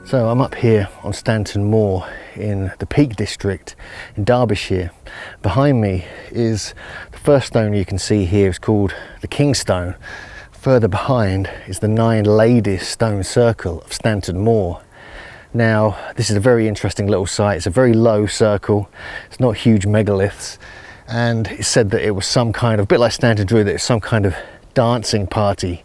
So I'm up here on Stanton Moor in the Peak District in Derbyshire. Behind me is the first stone you can see here. It's called the King Stone. Further behind is the 9 Ladies stone circle of Stanton Moor. Now this is a very interesting little site. It's a very low circle. It's not huge megaliths, and it's said that it was some kind of, a bit like Stanton Druid, that it's some kind of dancing party,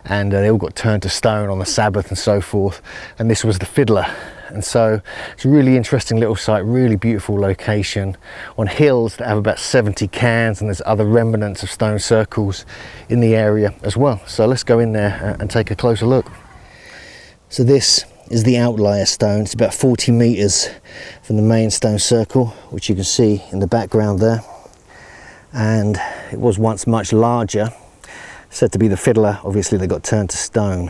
and they all got turned to stone on the Sabbath and so forth, and this was the fiddler. And so it's a really interesting little site, really beautiful location on hills that have about 70 cairns, and there's other remnants of stone circles in the area as well. So let's go in there and take a closer look. So this is the outlier stone. It's about 40 meters from the main stone circle, which you can see in the background there, and it was once much larger. Said to be the fiddler. Obviously they got turned to stone.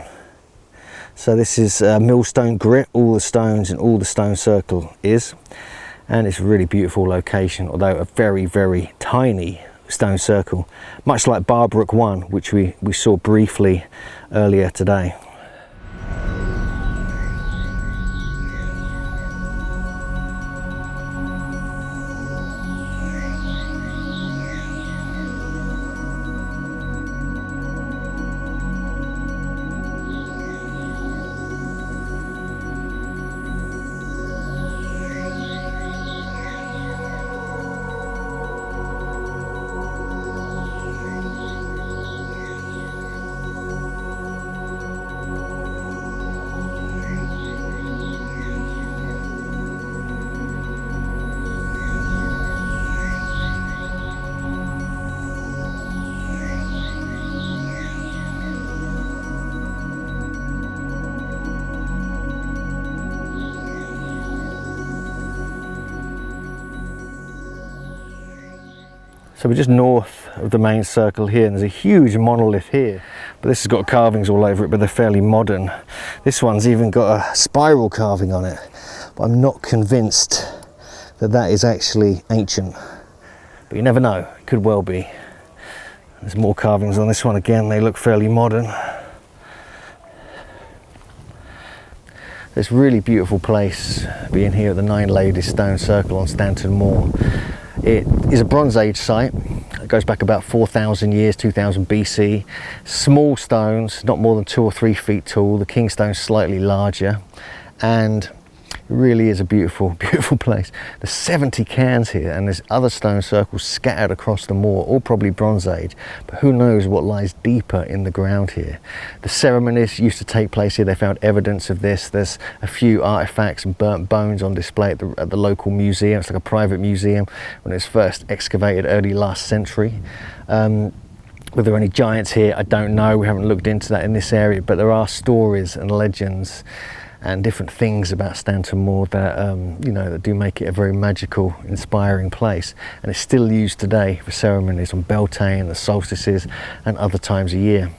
So this is millstone grit, all the stones in all the stone circle is, and it's a really beautiful location, although a very, very tiny stone circle, much like Barbrook 1, which we saw briefly earlier today. So we're just north of the main circle here, and there's a huge monolith here, but this has got carvings all over it, but they're fairly modern. This one's even got a spiral carving on it, but I'm not convinced that that is actually ancient. But you never know, it could well be. There's more carvings on this one again, they look fairly modern. This really beautiful place, being here at the 9 Ladies stone circle on Stanton Moor. It is a Bronze Age site. It goes back about 4,000 years, 2000 BC. Small stones, not more than 2 or 3 feet tall. The King Stone's slightly larger, and it really is a beautiful, beautiful place. There's 70 cairns here, and there's other stone circles scattered across the moor, all probably Bronze Age, but who knows what lies deeper in the ground here. The ceremonies used to take place here. They found evidence of this. There's a few artifacts and burnt bones on display at the local museum. It's like a private museum when it was first excavated early last century. Were there any giants here? I don't know. We haven't looked into that in this area, but there are stories and legends and different things about Stanton Moor that you know, that do make it a very magical, inspiring place, and it's still used today for ceremonies on Beltane, the solstices, and other times of year.